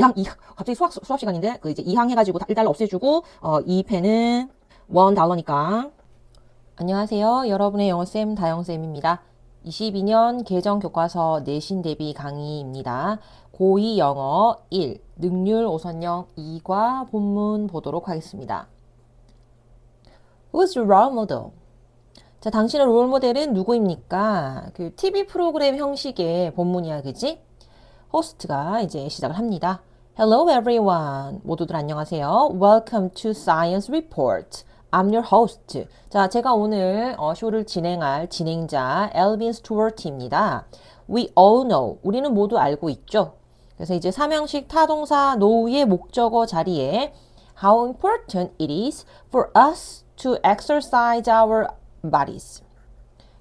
갑자기 수업 시간인데, 그 이제 2항 해가지고 1달러 없애주고, 이 펜은 $1니까. 안녕하세요. 여러분의 영어쌤 다영쌤입니다. 22년 개정 교과서 내신 대비 강의입니다. 고2 영어 1, 능률 5선형 2과 본문 보도록 하겠습니다. Who's your role model? 자, 당신의 롤 모델은 누구입니까? 그 TV 프로그램 형식의 본문이야, 그지? 호스트가 이제 시작을 합니다. Hello everyone. 모두들 안녕하세요. Welcome to Science Report. I'm your host. 자, 제가 오늘 쇼를 진행할 진행자 엘빈 스튜어트입니다. We all know. 우리는 모두 알고 있죠. 그래서 이제 삼형식 타동사 know의 목적어 자리에 how important it is for us to exercise our bodies.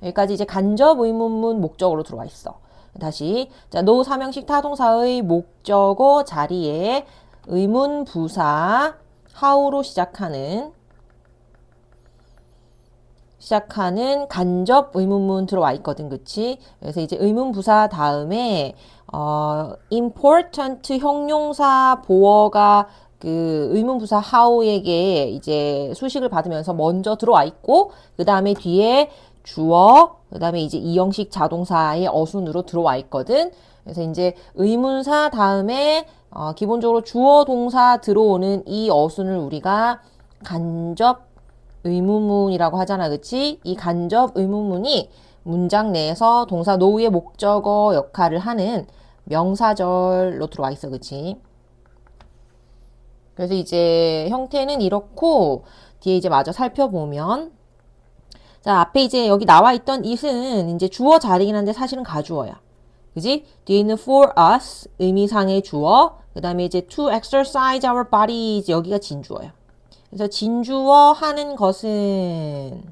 여기까지 이제 간접 의문문 목적어로 들어와 있어. 다시 자, 노 삼형식 타동사의 목적어 자리에 의문 부사 how로 시작하는 간접 의문문 들어와 있거든, 그치? 그래서 이제 의문 부사 다음에 important 형용사 보어가 그 의문 부사 how에게 이제 수식을 받으면서 먼저 들어와 있고, 그 다음에 뒤에 주어, 그 다음에 이제 이형식 자동사의 어순으로 들어와 있거든. 그래서 이제 의문사 다음에 기본적으로 주어 동사 들어오는 이 어순을 우리가 간접 의문문이라고 하잖아, 그치? 이 간접 의문문이 문장 내에서 동사 노우의 목적어 역할을 하는 명사절로 들어와 있어, 그치? 그래서 이제 형태는 이렇고, 뒤에 이제 마저 살펴보면, 자, 앞에 이제 여기 나와 있던 it은 이제 주어 자리긴 한데 사실은 가주어야. 그지? 뒤에 있는 for us, 의미상의 주어, 그 다음에 이제 to exercise our bodies, 여기가 진주어야. 그래서 진주어 하는 것은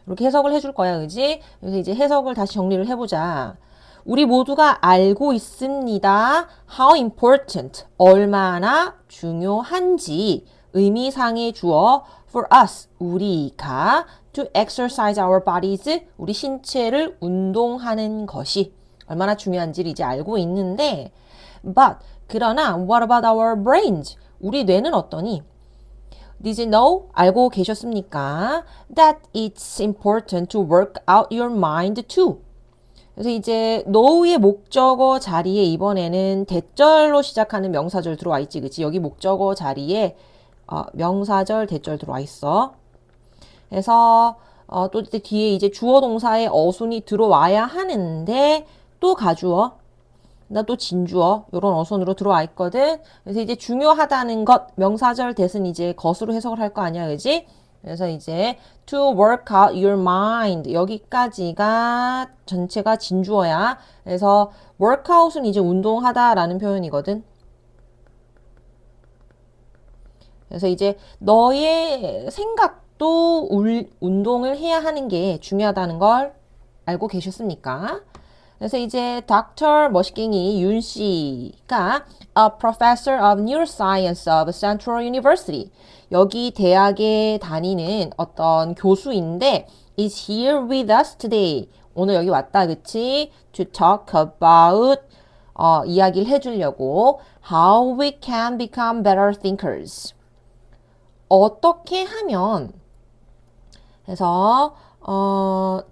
이렇게 해석을 해줄 거야, 그지? 그래서 이제 해석을 다시 정리를 해보자. 우리 모두가 알고 있습니다. How important, 얼마나 중요한지 의미상의 주어 for us, 우리가 to exercise our bodies, 우리 신체를 운동하는 것이 얼마나 중요한지를 이제 알고 있는데 but, 그러나 what about our brains? 우리 뇌는 어떠니? Did you know? 알고 계셨습니까? That it's important to work out your mind too. 그래서 이제 know의 목적어 자리에 이번에는 대절로 시작하는 명사절 들어와 있지, 그치? 여기 목적어 자리에 명사절, 대절 들어와 있어. 그래서 또 뒤에 이제 주어 동사의 어순이 들어와야 하는데 또 가주어, 나 또 진주어 이런 어순으로 들어와 있거든. 그래서 이제 중요하다는 것 명사절 대신 이제 것으로 해석을 할 거 아니야, 그지? 그래서 이제 to work out your mind 여기까지가 전체가 진주어야. 그래서 workout은 이제 운동하다라는 표현이거든. 그래서 이제 너의 생각도 운동을 해야 하는 게 중요하다는 걸 알고 계셨습니까? 그래서 이제 닥터 머시갱이 윤 씨가 a professor of neuroscience of Central University 여기 대학에 다니는 어떤 교수인데 is here with us today 오늘 여기 왔다, 그치? to talk about 이야기를 해주려고 how we can become better thinkers 어떻게 하면 그래서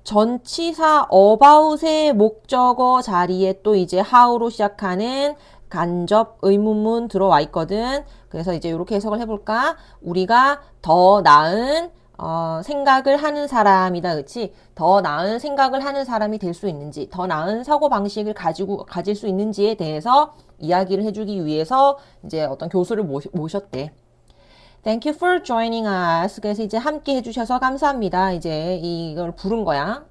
전치사 about의 목적어 자리에 또 이제 how로 시작하는 간접 의문문 들어와 있거든. 그래서 이제 이렇게 해석을 해볼까? 우리가 더 나은 생각을 하는 사람이다, 그치? 더 나은 생각을 하는 사람이 될 수 있는지, 더 나은 사고방식을 가질 수 있는지에 대해서 이야기를 해주기 위해서 이제 어떤 교수를 모셨대. Thank you for joining us. 그래서 이제 함께 해주셔서 감사합니다. 이제 이걸 부른 거야.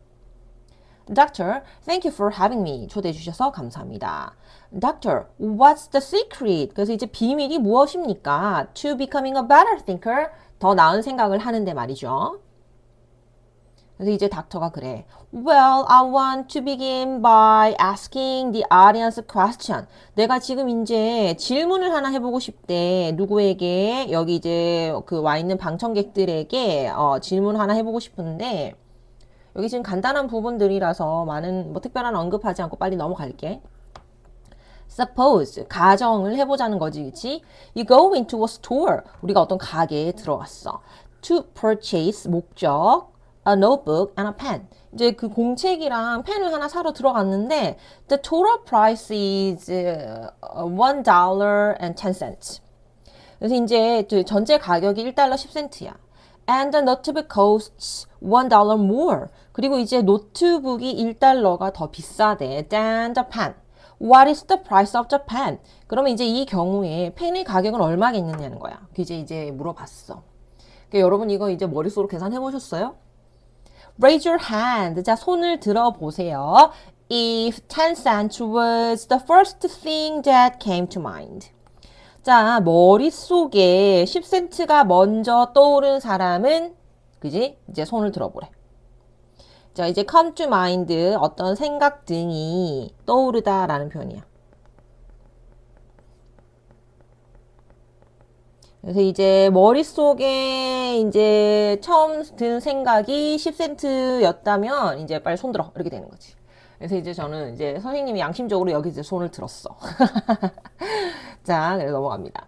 Doctor, thank you for having me. 초대해 주셔서 감사합니다. Doctor, what's the secret? 그래서 이제 비밀이 무엇입니까? To becoming a better thinker. 더 나은 생각을 하는데 말이죠. 그래서 이제 닥터가 그래. Well, I want to begin by asking the audience a question. 내가 지금 이제 질문을 하나 해보고 싶대. 누구에게? 여기 이제 그 와 있는 방청객들에게 질문 하나 해보고 싶은데 여기 지금 간단한 부분들이라서 많은 뭐 특별한 언급하지 않고 빨리 넘어갈게. Suppose 가정을 해보자는 거지, 그치? You go into a store. 우리가 어떤 가게에 들어갔어. To purchase 목적, a notebook and a pen. 이제 그 공책이랑 펜을 하나 사러 들어갔는데 the total price is $1.10. 그래서 이제 전체 가격이 1달러 10센트야. And the notebook costs $1 more. 그리고 이제 노트북이 1달러가 더 비싸대. than the pen. What is the price of the pen? 그러면 이제 이 경우에 펜의 가격은 얼마겠느냐는 거야. 이제 물어봤어. 그러니까 여러분 이거 이제 머릿속으로 계산해 보셨어요? Raise your hand. 자, 손을 들어 보세요. If 10 cents was the first thing that came to mind. 자, 머릿속에 10센트가 먼저 떠오른 사람은, 그지? 이제 손을 들어보래. 자, 이제 come to mind, 어떤 생각 등이 떠오르다라는 표현이야. 그래서 이제 머릿속에 이제 처음 든 생각이 10센트였다면 이제 빨리 손 들어. 이렇게 되는 거지. 그래서 이제 저는 이제 선생님이 양심적으로 여기 이제 손을 들었어. 자, 그래서 넘어갑니다.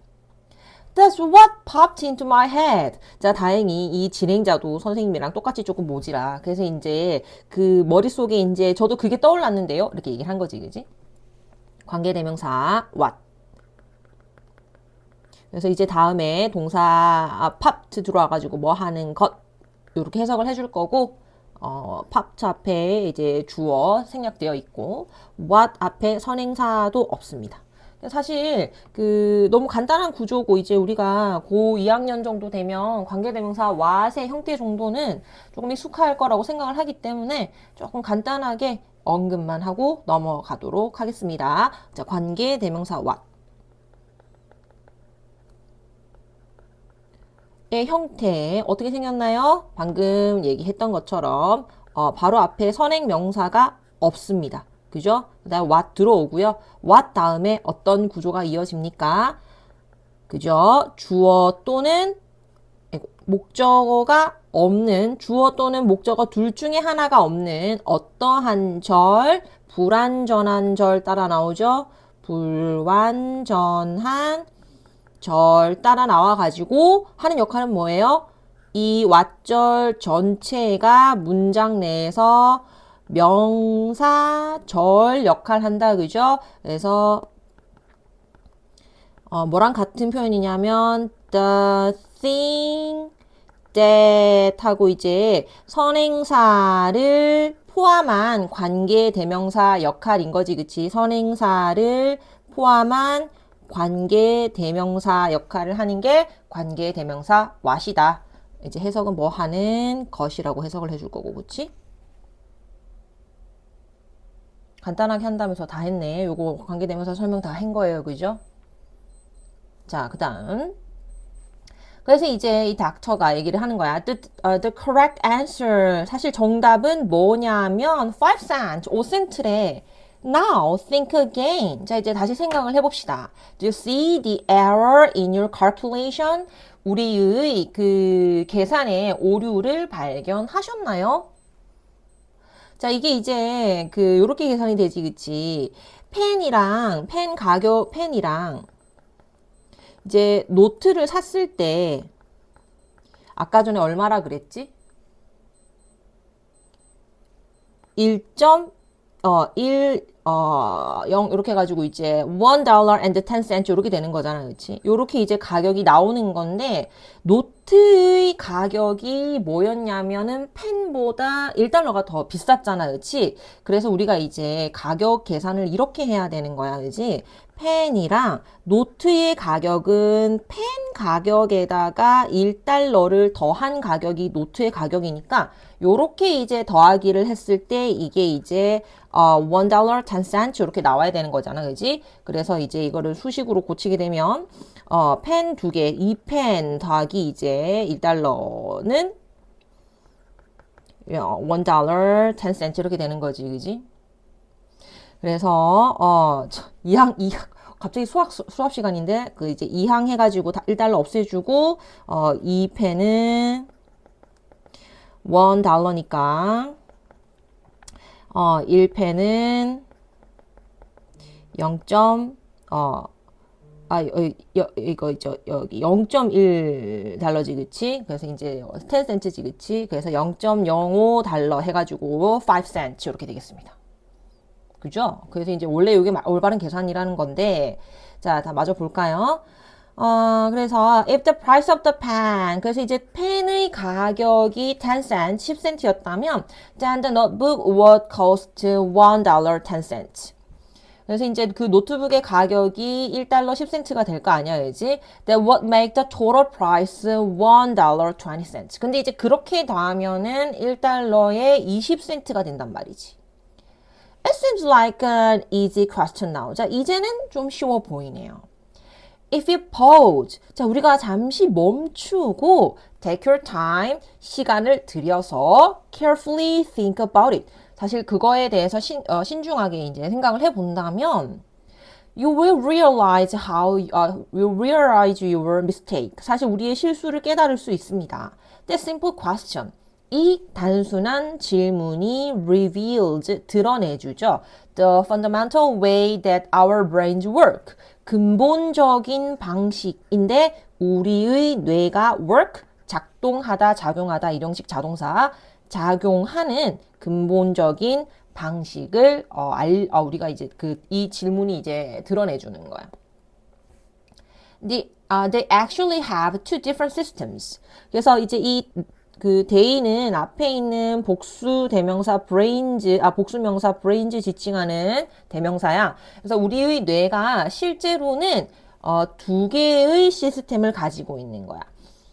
That's what popped into my head. 자, 다행히 이 진행자도 선생님이랑 똑같이 조금 모지라. 그래서 이제 그 머릿속에 이제 저도 그게 떠올랐는데요. 이렇게 얘기를 한 거지, 그지? 관계대명사 what. 그래서 이제 다음에 동사 popped 들어와가지고 뭐 하는 것 이렇게 해석을 해줄 거고 popped 앞에 이제 주어 생략되어 있고 what 앞에 선행사도 없습니다. 사실 그 너무 간단한 구조고 이제 우리가 고 2학년 정도 되면 관계대명사 what의 형태 정도는 조금 익숙할 거라고 생각을 하기 때문에 조금 간단하게 언급만 하고 넘어가도록 하겠습니다. 자, 관계대명사 what. 의 형태 어떻게 생겼나요? 방금 얘기했던 것처럼 바로 앞에 선행 명사가 없습니다. 그죠? 그 다음 what 들어오고요. what 다음에 어떤 구조가 이어집니까? 그죠? 주어 또는 목적어가 없는 주어 또는 목적어 둘 중에 하나가 없는 어떠한 절, 불완전한 절 따라 나오죠? 불완전한 절 따라 나와가지고 하는 역할은 뭐예요? 이 왓절 전체가 문장 내에서 명사 절 역할 한다, 그죠? 그래서 뭐랑 같은 표현이냐면 the thing that 하고 이제 선행사를 포함한 관계대명사 역할인 거지, 그치? 선행사를 포함한 관계대명사 역할을 하는 게 관계대명사 what이다. 이제 해석은 뭐 하는 것이라고 해석을 해줄 거고, 그치? 간단하게 한다면서 다 했네. 요거 관계대명사 설명 다 한 거예요, 그죠? 자, 그 다음. 그래서 이제 이 닥터가 얘기를 하는 거야. The correct answer. 사실 정답은 뭐냐면 5 cents, 5센트래. Now think again. 자, 이제 다시 생각을 해봅시다. Do you see the error in your calculation? 우리의 그 계산에 오류를 발견하셨나요? 자, 이게 이제 그 요렇게 계산이 되지, 그치? 펜이랑 이제 노트를 샀을 때 아까 전에 얼마라 그랬지? 0 이렇게 해가지고 이제 $1.10 이렇게 되는 거잖아, 그치? 요렇게 이제 가격이 나오는 건데 노트의 가격이 뭐였냐면은 펜보다 1달러가 더 비쌌잖아, 그치? 그래서 우리가 이제 가격 계산을 이렇게 해야 되는 거야, 그치? 펜이랑 노트의 가격은 펜 가격에다가 1달러를 더한 가격이 노트의 가격이니까 요렇게 이제 더하기를 했을 때 이게 이제 $1.10 이렇게 나와야 되는 거잖아, 그지? 그래서 이제 이거를 수식으로 고치게 되면 펜 두 개, 2펜 더하기 이제 1달러는 $1.10 이렇게 되는 거지, 그지? 그래서 갑자기 수업 시간인데 그 이제 2항 해가지고 1달러 없애주고 2펜은 $1니까 1펜은 0. 이거 여기 0.1달러지 그치? 그래서 이제 10센트지 그치? 그래서 0.05달러 해가지고 5cent 이렇게 되겠습니다. 그죠? 그래서 이제 원래 이게 올바른 계산이라는 건데 자, 다 마저 볼까요? 그래서 if the price of the pen 그래서 이제 펜의 가격이 10cent, 10cent였다면 then the notebook would cost $1.10. 그래서 이제 그 노트북의 가격이 1달러 10센트가 될 거 아니야, 그지? That would make the total price $1.20. 근데 이제 그렇게 더하면은 1달러에 20센트가 된단 말이지. It seems like an easy question now. 자, 이제는 좀 쉬워 보이네요. If you pause. 자, 우리가 잠시 멈추고 take your time. 시간을 들여서 carefully think about it. 사실 그거에 대해서 신중하게 이제 생각을 해본다면 you will realize your mistake. 사실 우리의 실수를 깨달을 수 있습니다. That simple question. 이 단순한 질문이 reveals, 드러내주죠. The fundamental way that our brains work. 근본적인 방식인데 우리의 뇌가 work, 작동하다, 작용하다, 일형식 자동사, 작용하는 근본적인 방식을 우리가 이제 이 질문이 이제 드러내주는 거야. They actually have two different systems. 그래서 이제 대의는 앞에 있는 복수 대명사 복수명사 brains 지칭하는 대명사야. 그래서 우리의 뇌가 실제로는 두 개의 시스템을 가지고 있는 거야.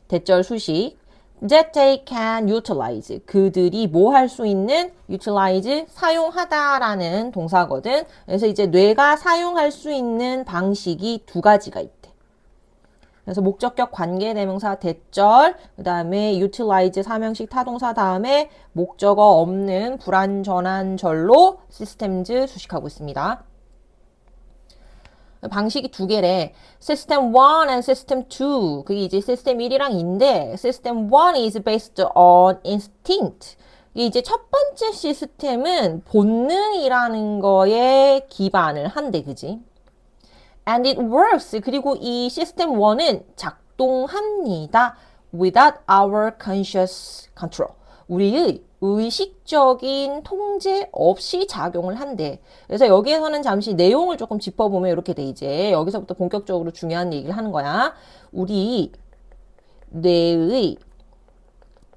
대절 수식. That they can utilize. 그들이 뭐 할 수 있는 utilize 사용하다라는 동사거든. 그래서 이제 뇌가 사용할 수 있는 방식이 두 가지가 있대. 그래서 목적격 관계대명사 대절, 그 다음에 utilize 사명식 타동사 다음에 목적어 없는 불완전한 절로 systems 수식하고 있습니다. 방식이 두 개래. System 1 and System 2. 그게 이제 System 1이랑 2인데 System 1 is based on instinct. 이게 이제 첫 번째 시스템은 본능이라는 거에 기반을 한대, 그지? And it works. 그리고 이 시스템 1은 작동합니다. Without our conscious control. 우리의 의식적인 통제 없이 작용을 한대. 그래서 여기에서는 잠시 내용을 조금 짚어보면 이렇게 돼. 이제 여기서부터 본격적으로 중요한 얘기를 하는 거야. 우리 뇌의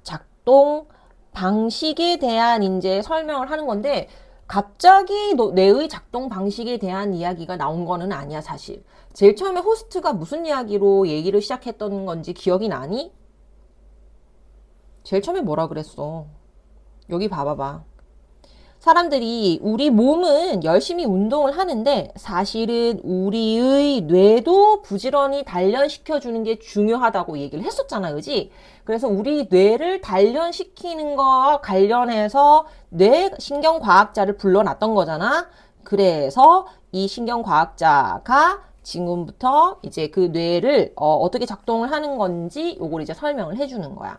작동 방식에 대한 이제 설명을 하는 건데 갑자기 뇌의 작동 방식에 대한 이야기가 나온 거는 아니야, 사실. 제일 처음에 호스트가 무슨 이야기로 얘기를 시작했던 건지 기억이 나니? 제일 처음에 뭐라 그랬어? 여기 봐봐봐. 사람들이 우리 몸은 열심히 운동을 하는데 사실은 우리의 뇌도 부지런히 단련시켜주는 게 중요하다고 얘기를 했었잖아, 그지? 그래서 우리 뇌를 단련시키는 거 관련해서 뇌 신경과학자를 불러놨던 거잖아. 그래서 이 신경과학자가 지금부터 이제 그 뇌를 어떻게 작동을 하는 건지 요걸 이제 설명을 해주는 거야.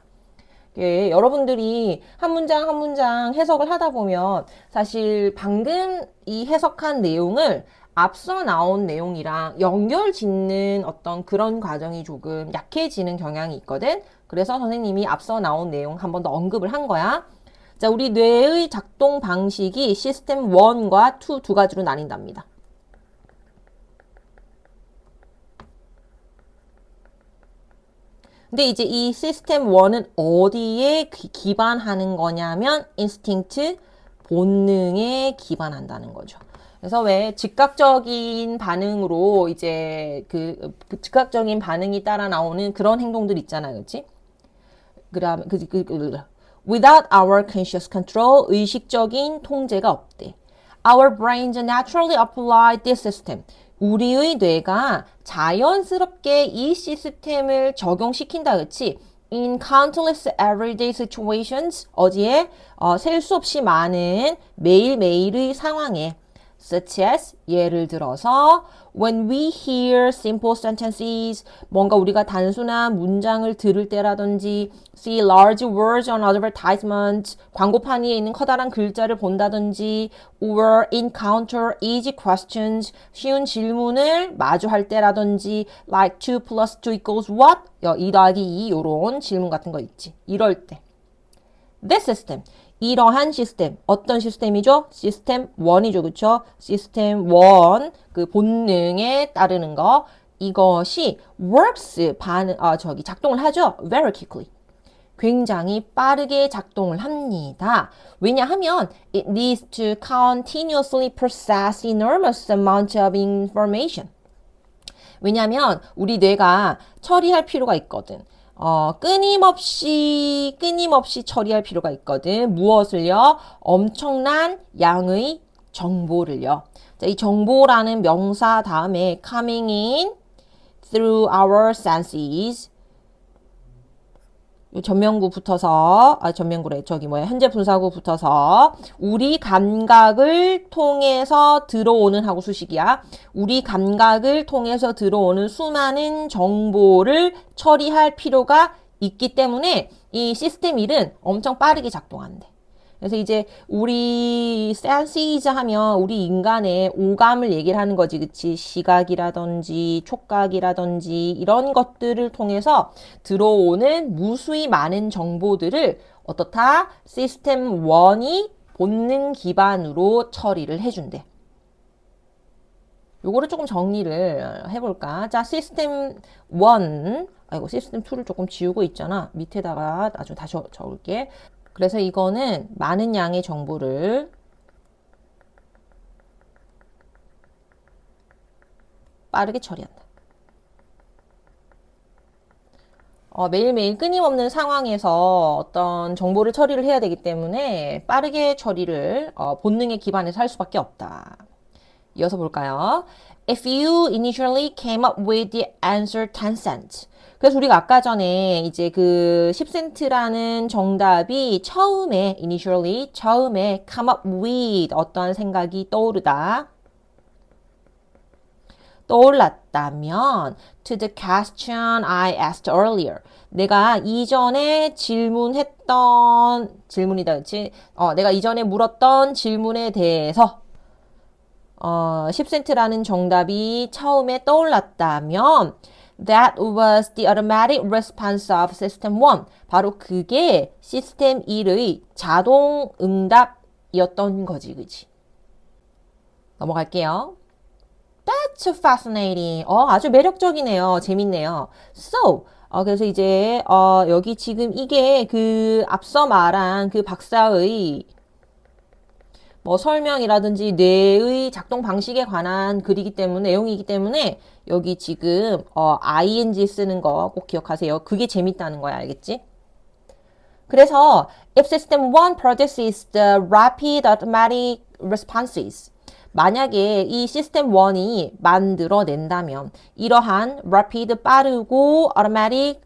예, 여러분들이 한 문장 한 문장 해석을 하다 보면 사실 방금 이 해석한 내용을 앞서 나온 내용이랑 연결 짓는 어떤 그런 과정이 조금 약해지는 경향이 있거든. 그래서 선생님이 앞서 나온 내용 한 번 더 언급을 한 거야. 자, 우리 뇌의 작동 방식이 시스템 1과 2 두 가지로 나뉜답니다. 근데 이제 이 시스템 1은 어디에 기반하는 거냐면 인스팅트, 본능에 기반한다는 거죠. 그래서 왜 즉각적인 반응으로 이제 그 즉각적인 반응이 따라 나오는 그런 행동들 있잖아요, 그렇지? 그다음에 without our conscious control, 의식적인 통제가 없대. Our brains naturally apply this system. 우리의 뇌가 자연스럽게 이 시스템을 적용시킨다, 그치? In countless everyday situations, 어디에? 셀 수 없이 많은 매일매일의 상황에 such as 예를 들어서 when we hear simple sentences 뭔가 우리가 단순한 문장을 들을 때라든지 see large words on advertisement 광고판 위에 있는 커다란 글자를 본다든지 or encounter easy questions 쉬운 질문을 마주할 때라든지 like 2 plus 2 equals what? 2 더하기 2 요런 질문 같은 거 있지. 이럴 때 This system 이러한 시스템 어떤 시스템이죠? 시스템 1이죠. 그쵸? 시스템 1 그 본능에 따르는 거 이것이 works 작동을 하죠. Very quickly. 굉장히 빠르게 작동을 합니다. 왜냐하면 it needs to continuously process enormous amount of information. 왜냐하면 우리 뇌가 처리할 필요가 있거든. 끊임없이 처리할 필요가 있거든. 무엇을요? 엄청난 양의 정보를요. 자, 이 정보라는 명사 다음에 coming in through our senses. 전면구 붙어서 현재 분사구 붙어서 우리 감각을 통해서 들어오는 하고 수식이야. 우리 감각을 통해서 들어오는 수많은 정보를 처리할 필요가 있기 때문에 이 시스템 1은 엄청 빠르게 작동한대. 그래서 이제 우리 senses 하면 우리 인간의 오감을 얘기를 하는 거지, 그치? 시각이라든지 촉각이라든지 이런 것들을 통해서 들어오는 무수히 많은 정보들을 어떻다? 시스템 1이 본능 기반으로 처리를 해준대. 요거를 조금 정리를 해볼까? 자, 시스템 1, 시스템 2를 조금 지우고 있잖아. 밑에다가 나중에 다시 적을게. 그래서 이거는 많은 양의 정보를 빠르게 처리한다. 매일매일 끊임없는 상황에서 어떤 정보를 처리를 해야 되기 때문에 빠르게 처리를 본능에 기반해서 할 수밖에 없다. 이어서 볼까요? If you initially came up with the answer 10 cents. 그래서 우리가 아까 전에 이제 그 10센트라는 정답이 처음에 come up with 어떠한 생각이 떠올랐다면 to the question I asked earlier. 내가 이전에 내가 이전에 물었던 질문에 대해서 10센트라는 정답이 처음에 떠올랐다면 That was the automatic response of System 1. 바로 그게 시스템 1의 자동 응답이었던 거지, 그치? 넘어갈게요. That's fascinating. 아주 매력적이네요. 재밌네요. So, 그래서 이제, 여기 지금 이게 그 앞서 말한 그 박사의 설명이라든지 뇌의 작동 방식에 관한 글이기 때문에, 내용이기 때문에, 여기 지금, ing 쓰는 거 꼭 기억하세요. 그게 재밌다는 거야. 알겠지? 그래서, if system 1 produces the rapid automatic responses, 만약에 이 시스템 1이 만들어낸다면, 이러한 rapid 빠르고 automatic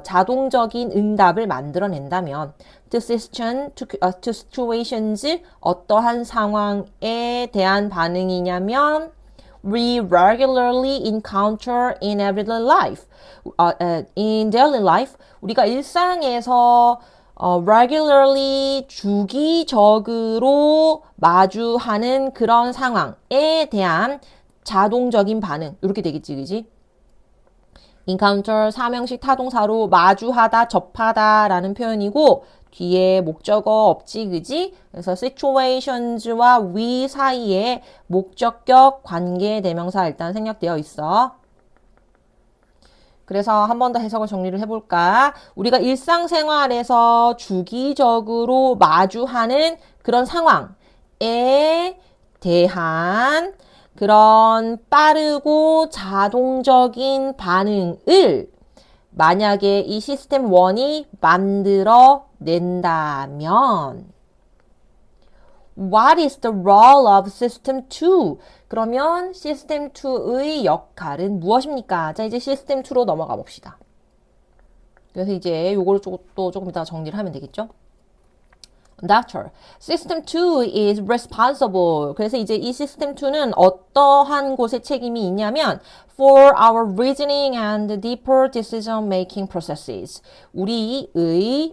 자동적인 응답을 만들어낸다면 to situations 어떠한 상황에 대한 반응이냐면 we regularly encounter in everyday life in daily life 우리가 일상에서 regularly 주기적으로 마주하는 그런 상황에 대한 자동적인 반응 이렇게 되겠지, 그지? encounter 사명식 타동사로 마주하다, 접하다 라는 표현이고 뒤에 목적어 없지, 그지? 그래서 situations와 we 사이에 목적격 관계 대명사 일단 생략되어 있어. 그래서 한 번 더 해석을 정리를 해볼까? 우리가 일상생활에서 주기적으로 마주하는 그런 상황에 대한 그런 빠르고 자동적인 반응을 만약에 이 시스템 1이 만들어낸다면 What is the role of system 2? 그러면 시스템 2의 역할은 무엇입니까? 자, 이제 시스템 2로 넘어가 봅시다. 그래서 이제 요거를 또 조금 이따 정리를 하면 되겠죠? Doctor. System 2 is responsible. 그래서 이제 이 System 2는 어떠한 곳에 책임이 있냐면 for our reasoning and deeper decision making processes. 우리의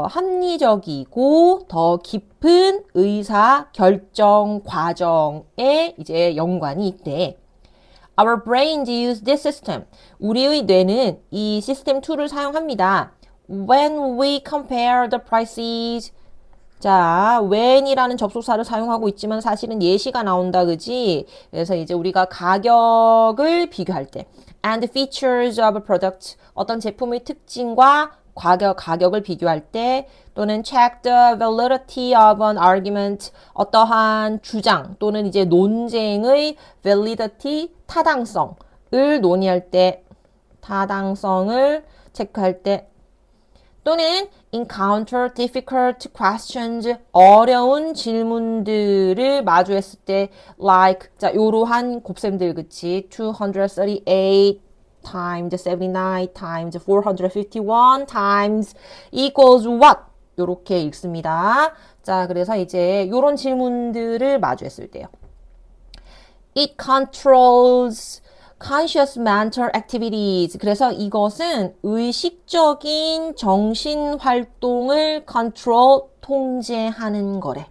합리적이고 더 깊은 의사 결정 과정에 이제 연관이 있대. Our brains use this system. 우리의 뇌는 이 시스템 2를 사용합니다. When we compare the prices. 자, when이라는 접속사를 사용하고 있지만 사실은 예시가 나온다, 그지? 그래서 이제 우리가 가격을 비교할 때 and features of a product, 어떤 제품의 특징과 가격을 비교할 때 또는 check the validity of an argument, 어떠한 주장 또는 이제 논쟁의 validity, 타당성을 논의할 때, 타당성을 체크할 때 또는 encounter difficult questions, 어려운 질문들을 마주했을 때 like, 자, 요러한 곱셈들, 그치? 238 times 79 times 451 times equals what? 요렇게 읽습니다. 자, 그래서 이제 요런 질문들을 마주했을 때요. It controls conscious mental activities. 그래서 이것은 의식적인 정신 활동을 control, 통제하는 거래.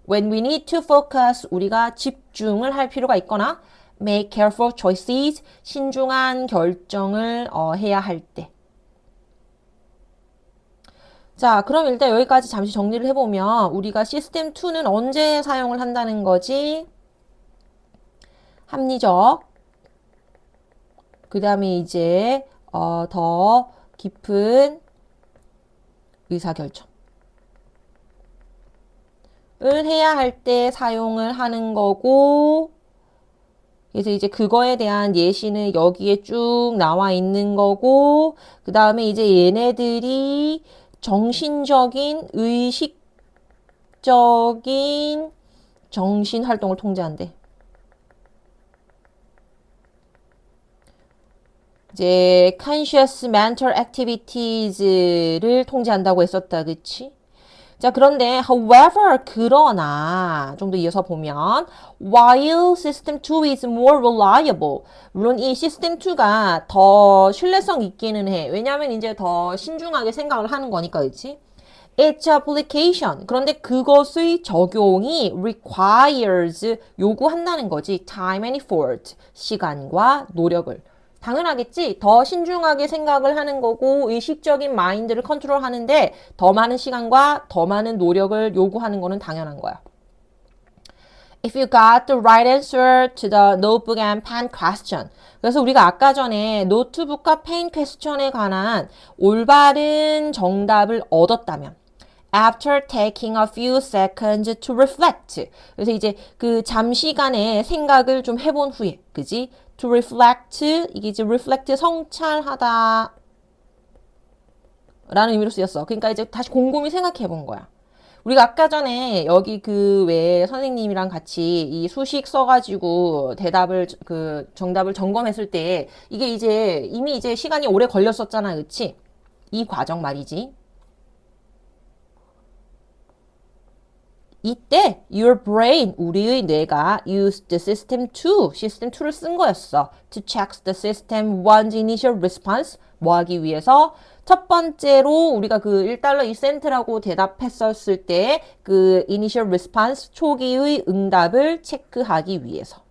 When we need to focus, 우리가 집중을 할 필요가 있거나 make careful choices, 신중한 결정을 해야 할 때. 자, 그럼 일단 여기까지 잠시 정리를 해보면 우리가 시스템 2는 언제 사용을 한다는 거지? 합리적, 그 다음에 이제 더 깊은 의사결정을 해야 할 때 사용을 하는 거고, 그래서 이제 그거에 대한 예시는 여기에 쭉 나와 있는 거고, 그 다음에 이제 얘네들이 정신적인, 의식적인 정신활동을 통제한대. 이제 conscious mental activities를 통제한다고 했었다, 그치? 자, 그런데 however, 그러나 좀 더 이어서 보면 while system 2 is more reliable, 물론 이 system 2가 더 신뢰성 있기는 해. 왜냐하면 이제 더 신중하게 생각을 하는 거니까, 그치? Its application, 그런데 그것의 적용이 requires, 요구한다는 거지. time and effort, 시간과 노력을. 당연하겠지. 더 신중하게 생각을 하는 거고 의식적인 마인드를 컨트롤하는데 더 많은 시간과 더 많은 노력을 요구하는 거는 당연한 거야. If you got the right answer to the notebook and pen question. 그래서 우리가 아까 전에 노트북과 펜 퀘스천에 관한 올바른 정답을 얻었다면 After taking a few seconds to reflect. 그래서 이제 그 잠시간의 생각을 좀 해본 후에, 그지? To reflect, 이게 이제 reflect 성찰하다 라는 의미로 쓰였어. 그러니까 이제 다시 곰곰이 생각해 본 거야. 우리가 아까 전에 여기 그 외에 선생님이랑 같이 이 수식 써가지고 대답을 그 정답을 점검했을 때 이게 이제 이미 이제 시간이 오래 걸렸었잖아, 그치? 이 과정 말이지. 이때 your brain, 우리의 뇌가 used the system 2, 시스템 2를 쓴 거였어. To check the system one's initial response, 뭐 하기 위해서? 첫 번째로 우리가 그 1달러 1센트라고 대답했었을 때 그 initial response, 초기의 응답을 체크하기 위해서.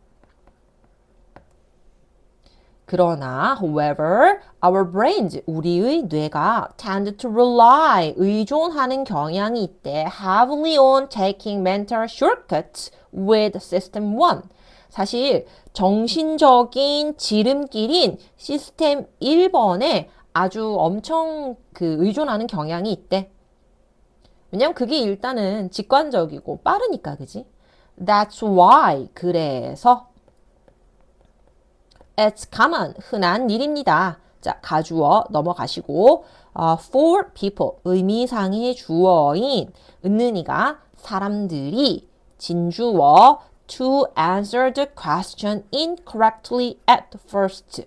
그러나, however, our brains, 우리의 뇌가 tend to rely, 의존하는 경향이 있대. heavily on taking mental shortcuts with system 1. 사실 정신적인 지름길인 시스템 1번에 아주 엄청 그 의존하는 경향이 있대. 왜냐면 그게 일단은 직관적이고 빠르니까, 그지? That's why, 그래서 It's common, 흔한 일입니다. 자, 가주어 넘어가시고 for people, 의미상의 주어인 은는이가 사람들이 진주어 to answer the question incorrectly at first.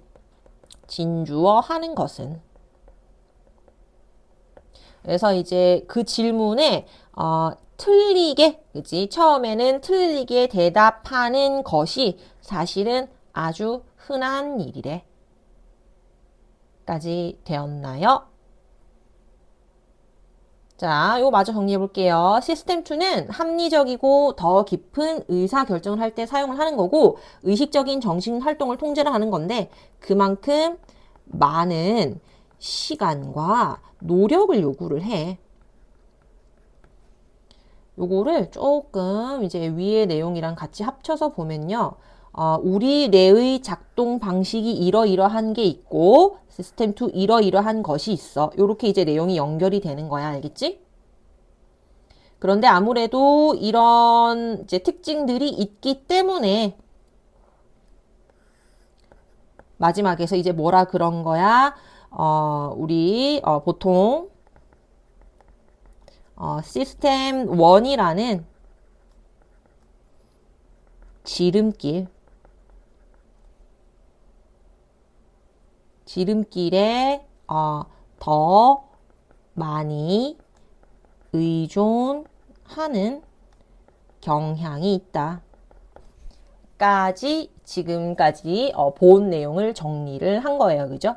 진주어 하는 것은 그래서 이제 그 질문에 틀리게, 그치? 처음에는 틀리게 대답하는 것이 사실은 아주 흔한 일이래. 까지 되었나요? 자, 이거 마저 정리해 볼게요. 시스템 2는 합리적이고 더 깊은 의사 결정을 할 때 사용을 하는 거고, 의식적인 정신 활동을 통제를 하는 건데, 그만큼 많은 시간과 노력을 요구를 해. 요거를 조금 이제 위의 내용이랑 같이 합쳐서 보면요. 우리 뇌의 작동 방식이 이러이러한 게 있고 시스템 2 이러이러한 것이 있어. 요렇게 이제 내용이 연결이 되는 거야. 알겠지? 그런데 아무래도 이런 이제 특징들이 있기 때문에 마지막에서 이제 뭐라 그런 거야? 우리 보통 시스템 1이라는 지름길에 더 많이 의존하는 경향이 있다. 까지 지금까지 본 내용을 정리를 한 거예요. 그죠?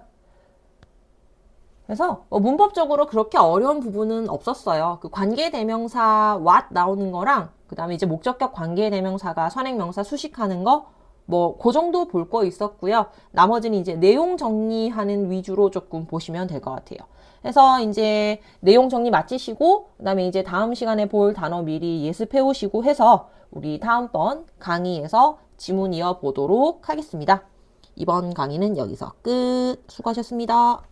그래서 문법적으로 그렇게 어려운 부분은 없었어요. 그 관계대명사 what 나오는 거랑 그 다음에 이제 목적격 관계대명사가 선행명사 수식하는 거 뭐 그 정도 볼 거 있었고요. 나머지는 이제 내용 정리하는 위주로 조금 보시면 될 것 같아요. 그래서 이제 내용 정리 마치시고 그다음에 이제 다음 시간에 볼 단어 미리 예습해 오시고 해서 우리 다음번 강의에서 지문 이어 보도록 하겠습니다. 이번 강의는 여기서 끝. 수고하셨습니다.